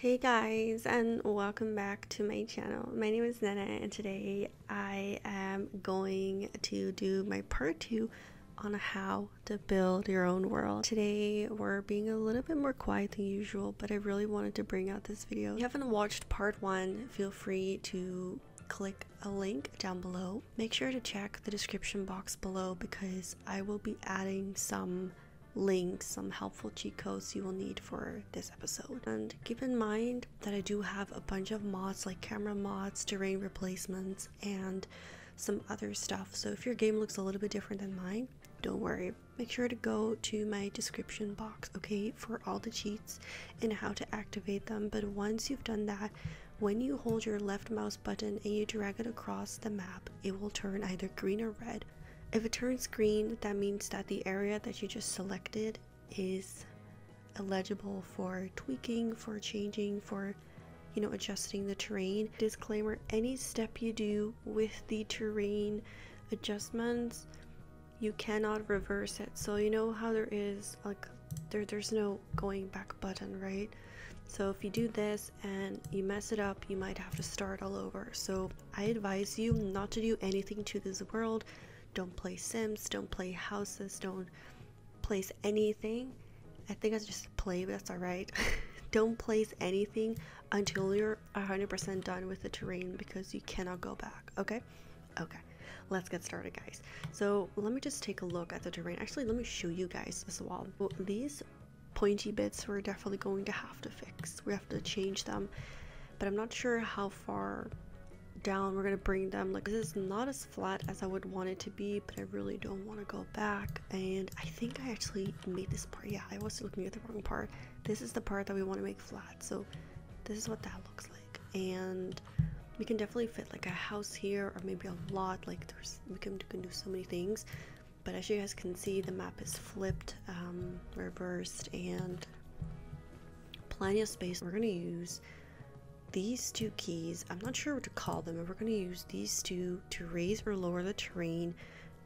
Hey guys, and welcome back to my channel. My name is Nenna, and today I am going to do my part 2 on how to build your own world. Today we're being a little bit more quiet than usual, but I really wanted to bring out this video. If you haven't watched part 1, feel free to click a link down below. Make sure to check the description box below because I will be adding some links, some helpful cheat codes you will need for this episode. And keep in mind that I do have a bunch of mods like camera mods, terrain replacements, and some other stuff. So if your game looks a little bit different than mine, don't worry. Make sure to go to my description box, okay, for all the cheats and how to activate them. But once you've done that, when you hold your left mouse button and you drag it across the map, it will turn either green or red. If it turns green, that means that the area that you just selected is eligible for tweaking, for changing, for, adjusting the terrain. Disclaimer, any step you do with the terrain adjustments, you cannot reverse it. So you know how there is, there's no going back button, right? So if you do this and you mess it up, you might have to start all over. So I advise you not to do anything to this world. Don't play Sims, don't play houses, don't place anything. I think that's just a play, but that's alright. Don't place anything until you're 100% done with the terrain because you cannot go back, okay? Okay, let's get started, guys. So let me just take a look at the terrain. Actually, let me show you guys as well. These pointy bits we're definitely going to have to fix. We have to change them, but I'm not sure how far down we're gonna bring them. Like, this is not as flat as I would want it to be, but I really don't want to go back. And I think I actually made this part. Yeah, I was looking at the wrong part. This is the part that we want to make flat, so this is what that looks like. And we can definitely fit like a house here, or maybe a lot. Like, we can do so many things. But as you guys can see, the map is flipped, reversed, and plenty of space. We're gonna use these two keys. I'm not sure what to call them, but we're going to use these two to raise or lower the terrain.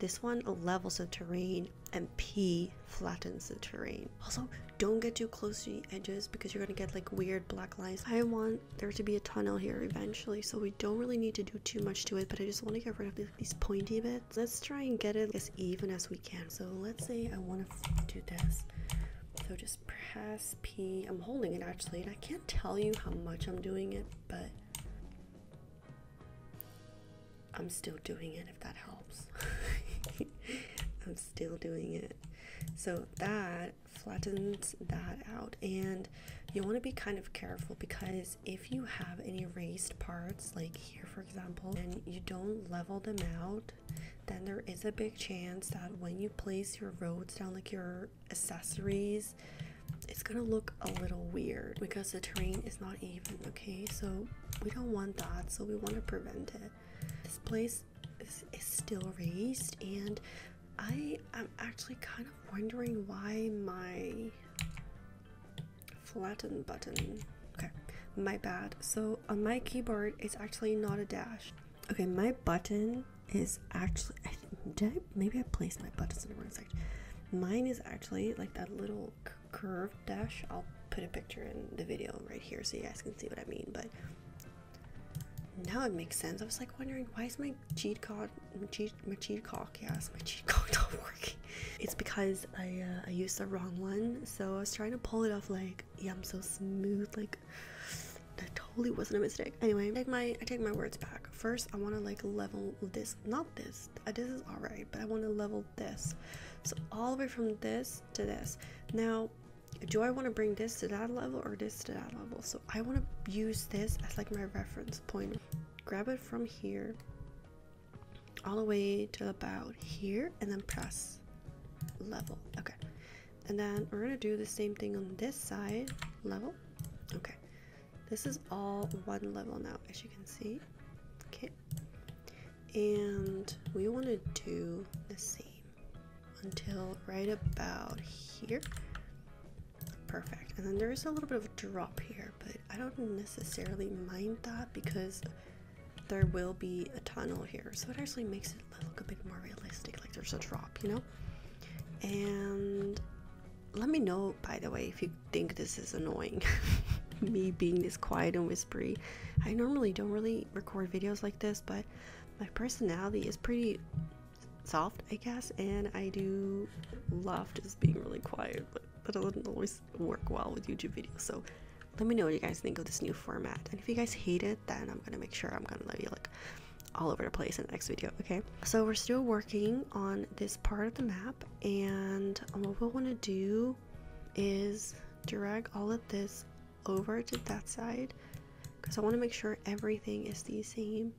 This one levels the terrain, and P flattens the terrain. Also, don't get too close to the edges because you're going to get like weird black lines. I want there to be a tunnel here eventually, so we don't really need to do too much to it, but I just want to get rid of these pointy bits. Let's try and get it as even as we can. So let's say I want to do this. So just press P. I'm holding it actually, and I can't tell you how much I'm doing it, but I'm still doing it if that helps. I'm still doing it. So that flattens that out, and you want to be kind of careful because if you have any raised parts, like here for example, and you don't level them out, then there is a big chance that when you place your roads down, like your accessories, it's gonna look a little weird because the terrain is not even, okay? So we don't want that, so we want to prevent it. This place is still raised, and I am actually kind of wondering why my flatten button, okay, my bad. So on my keyboard, it's actually not a dash. Okay, my button is actually, maybe I placed my buttons in the wrong section. Mine is actually like that little curved dash. I'll put a picture in the video right here so you guys can see what I mean, but now it makes sense. I was like wondering, why is my cheat code not working? It's because I used the wrong one, so I was trying to pull it off like, yeah, I'm so smooth, like that totally wasn't a mistake. Anyway, I take my words back. First, I want to like level this, not this. This is all right, but I want to level this. So all the way from this to this. Now, do I want to bring this to that level or this to that level? So I want to use this as like my reference point. Grab it from here all the way to about here, and then press level. Okay, and then we're gonna do the same thing on this side. Level. Okay. This is all one level now, as you can see. Okay. And we want to do the same until right about here. Perfect. And then there is a little bit of a drop here, but I don't necessarily mind that because there will be a tunnel here. So it actually makes it look a bit more realistic, like there's a drop, And let me know, by the way, if you think this is annoying. me being this quiet and whispery. I normally don't really record videos like this, but my personality is pretty soft, I guess, and I do love just being really quiet, but that doesn't always work well with YouTube videos. So let me know what you guys think of this new format, and if you guys hate it, then I'm gonna make sure I'm gonna let you like all over the place in the next video. Okay, so we're still working on this part of the map, and what we want to do is drag all of this over to that side, because I want to make sure everything is the same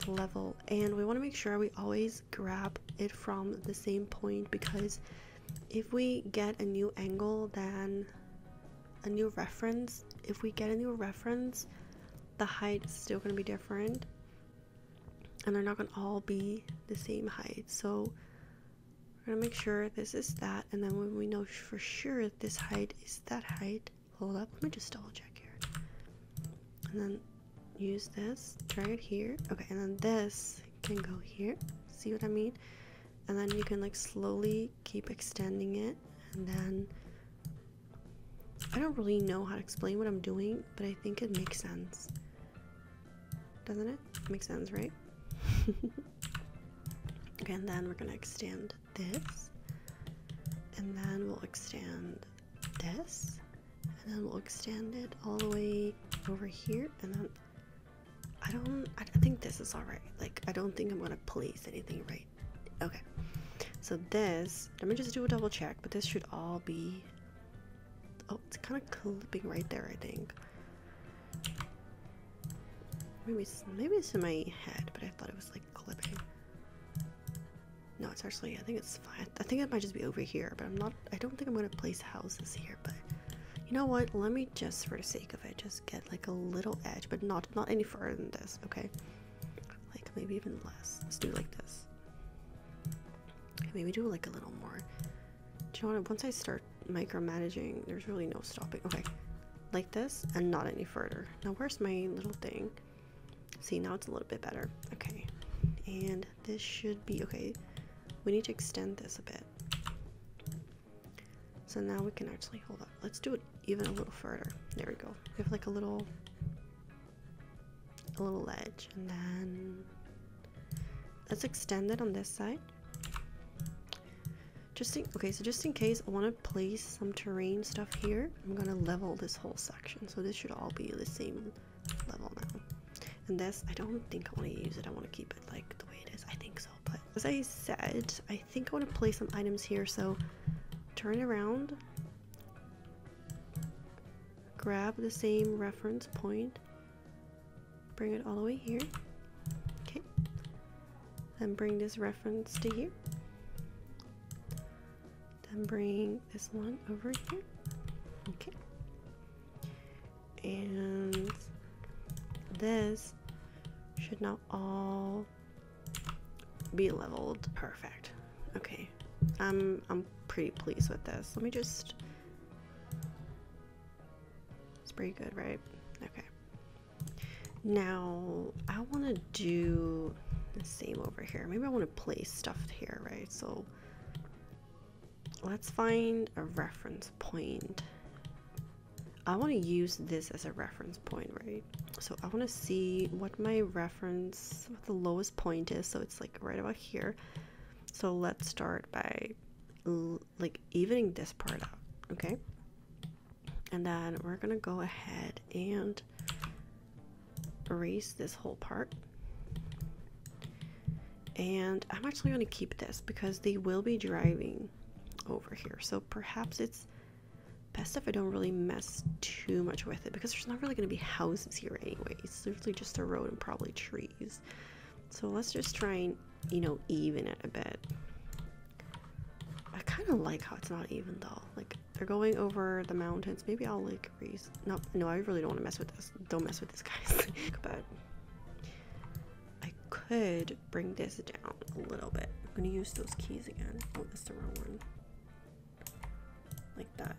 level, and we want to make sure we always grab it from the same point, because if we get a new angle, then a new reference, if we get a new reference, the height is still going to be different, and they're not going to all be the same height. So we're going to make sure this is that, and then when we know for sure this height is that height, hold up, let me just double check here, and then use this, drag it here, okay, and then this can go here, see what I mean? And then you can like slowly keep extending it, and then I don't really know how to explain what I'm doing, but I think it makes sense, doesn't it? Makes sense, right? Okay, and then we're gonna extend this, and then we'll extend this, and then we'll extend it all the way over here, and then I think this is all right. Like, I don't think I'm gonna place anything right. Okay, so this, let me just do a double check, but this should all be, oh, it's kind of clipping right there, I think. Maybe it's in my head, but I thought it was like clipping. No, it's actually, I think it's fine. I think it might just be over here, but I don't think I'm gonna place houses here, but you know what, let me just, for the sake of it, just get like a little edge, but not any further than this, okay? Like maybe even less. Let's do like this. Okay, maybe do like a little more. Do you know what, once I start micromanaging, there's really no stopping. Okay, like this, and not any further. Now where's my little thing? See, now it's a little bit better. Okay, and this should be okay. We need to extend this a bit. So now we can actually, hold up, let's do it even a little further. There we go. We have like a little ledge, and then let's extend it on this side. Okay, so just in case I want to place some terrain stuff here, I'm gonna level this whole section, so this should all be the same level now. And this, I don't think I want to use it. I want to keep it like the way it is. I think so, but as I said, I think I want to place some items here, so turn around, grab the same reference point, bring it all the way here, okay, then bring this reference to here, then bring this one over here, okay, and this should now all be leveled. Perfect. Okay, I'm pretty pleased with this. Let me just, it's pretty good, right? Okay, now I want to do the same over here. Maybe I want to place stuff here, right? So let's find a reference point. I want to use this as a reference point, right? So I want to see what my reference, what the lowest point is. So it's like right about here. So let's start by like evening this part out, okay? And then we're gonna go ahead and erase this whole part. And I'm actually gonna keep this because they will be driving over here. So perhaps it's best if I don't really mess too much with it, because there's not really going to be houses here anyways. It's literally just a road and probably trees. So let's just try and, you know, even it a bit. I kind of like how it's not even though. Like, they're going over the mountains. Maybe I'll like raise, no, I really don't want to mess with this. Don't mess with this, guys. But I could bring this down a little bit. I'm going to use those keys again. Oh, that's the wrong one. Like that.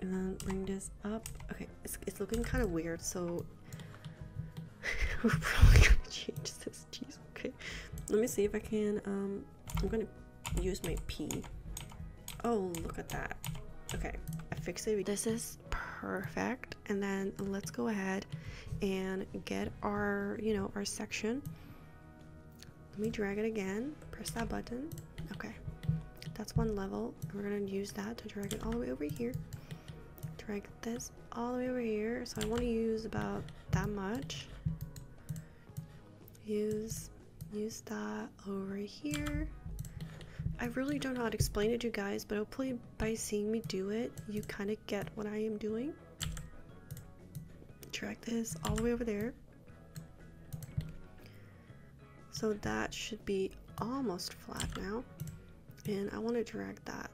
And then bring this up. Okay, it's looking kind of weird, so we're probably gonna change this. Jeez. Okay, let me see if I can. I'm gonna use my P. Oh, look at that. Okay, I fixed it. This is perfect. And then let's go ahead and get our, you know, our section. Let me drag it again, press that button. Okay, that's one level. We're gonna use that to drag it all the way over here. Drag this all the way over here. So I want to use about that much. Use that over here. I really don't know how to explain it to you guys, but hopefully by seeing me do it, you kind of get what I am doing. Drag this all the way over there. So that should be almost flat now. And I want to drag that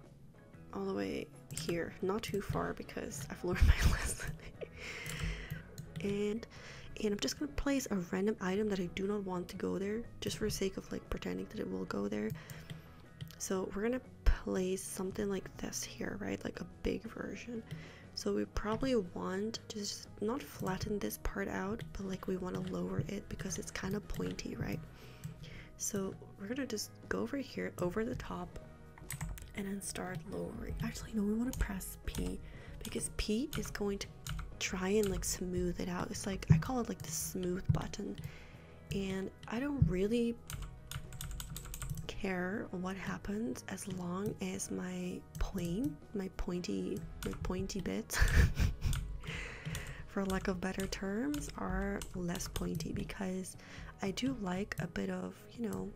all the way here, not too far because I've learned my lesson. and I'm just gonna place a random item that I do not want to go there, just for the sake of like pretending that it will go there. So we're gonna place something like this here, right? Like a big version. So we probably want to just not flatten this part out, but like we want to lower it because it's kind of pointy, right? So we're gonna just go over here, over the top, and then start lowering. Actually, no, we want to press P because P is going to try and like smooth it out. It's like, I call it like the smooth button, and I don't really care what happens as long as my pointy bits for lack of better terms are less pointy, because I do like a bit of, you know,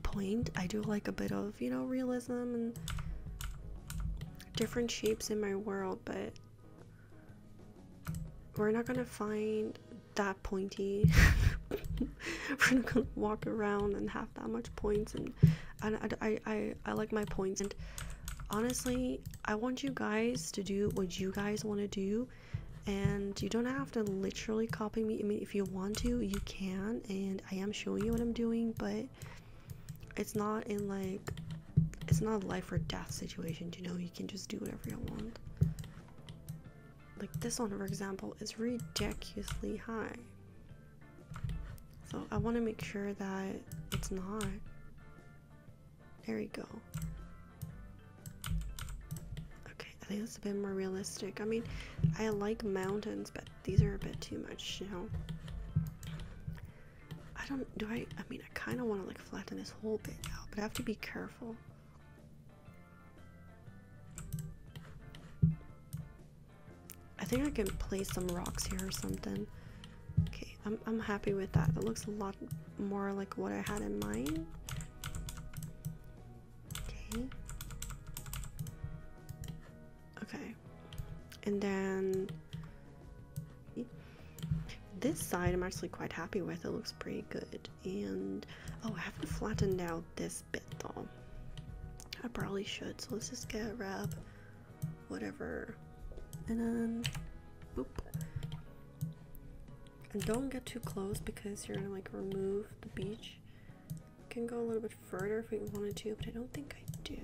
point. I do like a bit of, you know, realism and different shapes in my world, but we're not gonna find that pointy. We're not gonna walk around and have that much points, and I like my points. And honestly, I want you guys to do what you guys want to do, and you don't have to literally copy me. I mean, if you want to, you can, and I am showing you what I'm doing, but it's not in like, it's not a life or death situation, you know. You can just do whatever you want. Like this one, for example, is ridiculously high, so I want to make sure that it's not. There we go. Okay, I think that's a bit more realistic. I mean, I like mountains, but these are a bit too much, you know. I mean, I kind of want to like flatten this whole bit out, but I have to be careful. I think I can place some rocks here or something. Okay, I'm happy with that. That looks a lot more like what I had in mind. Okay. Okay. And then this side I'm actually quite happy with. It looks pretty good. And oh, I haven't flattened out this bit though. I probably should. So let's just grab whatever. And then boop. And don't get too close because you're gonna like remove the beach. You can go a little bit further if you wanted to, but I don't think I do.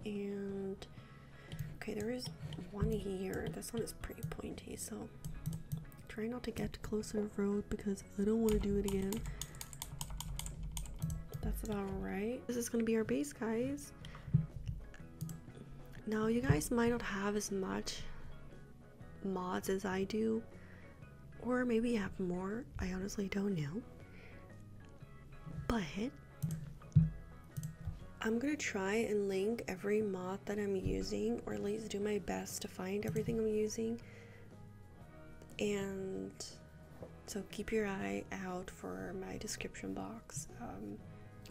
And okay, there is one here. This one is pretty pointy, so try not to get close to the road because I don't want to do it again. That's about right. This is gonna be our base, guys. Now you guys might not have as much mods as I do, or maybe you have more. I honestly don't know, but I'm gonna try and link every mod that I'm using, or at least do my best to find everything I'm using. And so keep your eye out for my description box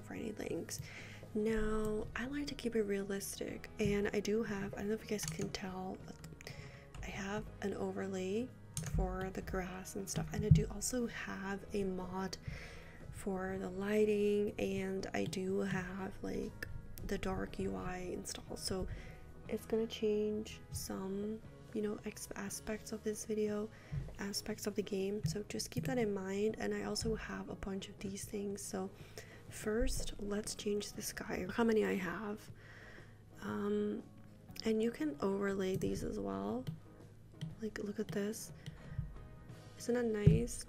for any links. Now I like to keep it realistic, and I do have, I don't know if you guys can tell, but I have an overlay for the grass and stuff, and I do also have a mod for the lighting, and I do have like the dark UI installed, so it's gonna change some, you know, aspects of this video, aspects of the game, so just keep that in mind. And I also have a bunch of these things. So first, let's change the sky. Look how many I have. And you can overlay these as well. Like, look at this. Isn't that nice?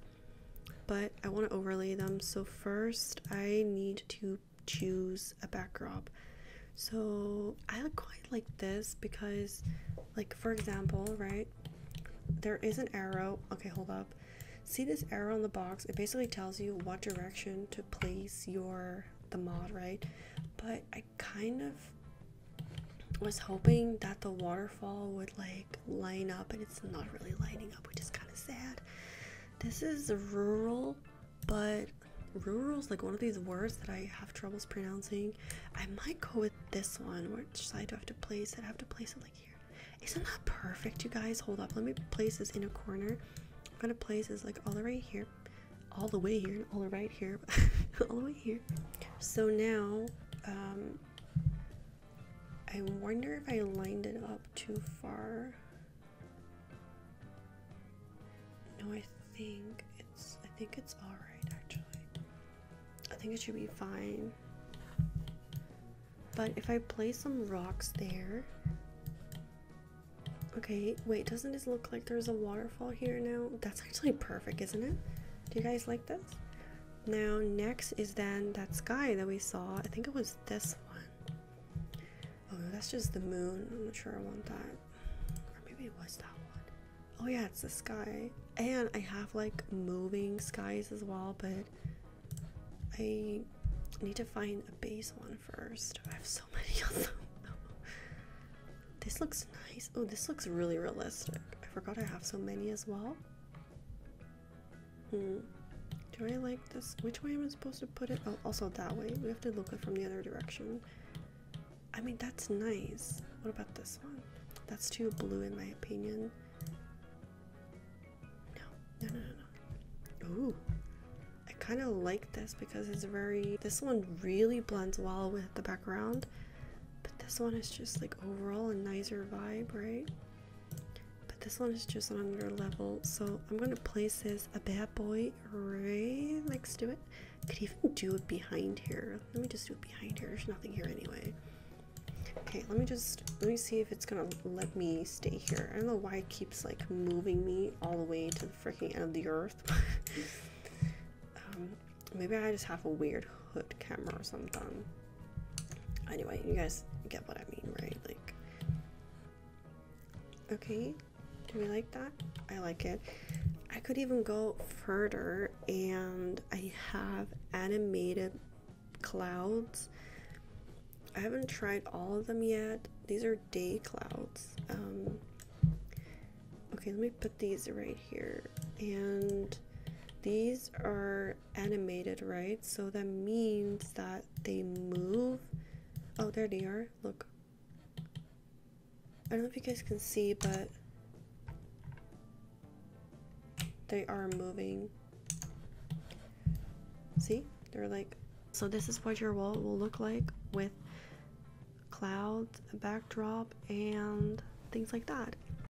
But I want to overlay them. So first, I need to choose a backdrop. So I quite like this because, like, for example, right, there is an arrow. Okay, hold up. See this arrow in the box? It basically tells you what direction to place the mod, right? But I kind of was hoping that the waterfall would like line up, and it's not really lining up, which is kind of sad. This is rural, but rural is like one of these words that I have troubles pronouncing. I might go with this one. Which side do I have to place it? I have to place it like here. Isn't that perfect, you guys? Hold up, let me place this in a corner. I'm gonna place this like all the way here, all the way here, all the right here, all the way here. So now I wonder if I lined it up too far. No, I think it's all right, actually. I think it should be fine. But if I place some rocks there. Okay, wait, doesn't this look like there's a waterfall here now? That's actually perfect, isn't it? Do you guys like this? Now, next is then that sky that we saw. I think it was this one. Oh, that's just the moon. I'm not sure I want that. Or maybe it was that one. Oh yeah, it's the sky. And I have like moving skies as well, but I need to find a base one first. I have so many of them. This looks nice. Oh, this looks really realistic. I forgot I have so many as well. Do I like this? Which way am I supposed to put it? Oh, also that way. We have to look at it from the other direction. I mean, that's nice. What about this one? That's too blue in my opinion. No. Ooh. I kind of like this because it's very... This one really blends well with the background. But this one is just like overall a nicer vibe, right? But this one is just on another level. So I'm going to place this a bad boy right next to it. Could even do it behind here. Let me just do it behind here. There's nothing here anyway. Okay, let me see if it's gonna let me stay here. I don't know why it keeps like moving me all the way to the freaking end of the earth. Maybe I just have a weird hood camera or something. Anyway, you guys get what I mean, right? Like, okay, do we like that? I like it. I could even go further, and I have animated clouds. I haven't tried all of them yet. These are day clouds. Okay, let me put these right here. And these are animated, right? So that means that they move. Oh, there they are. Look. I don't know if you guys can see, but they are moving. See? They're like... So this is what your wall will look like with clouds, a backdrop, and things like that.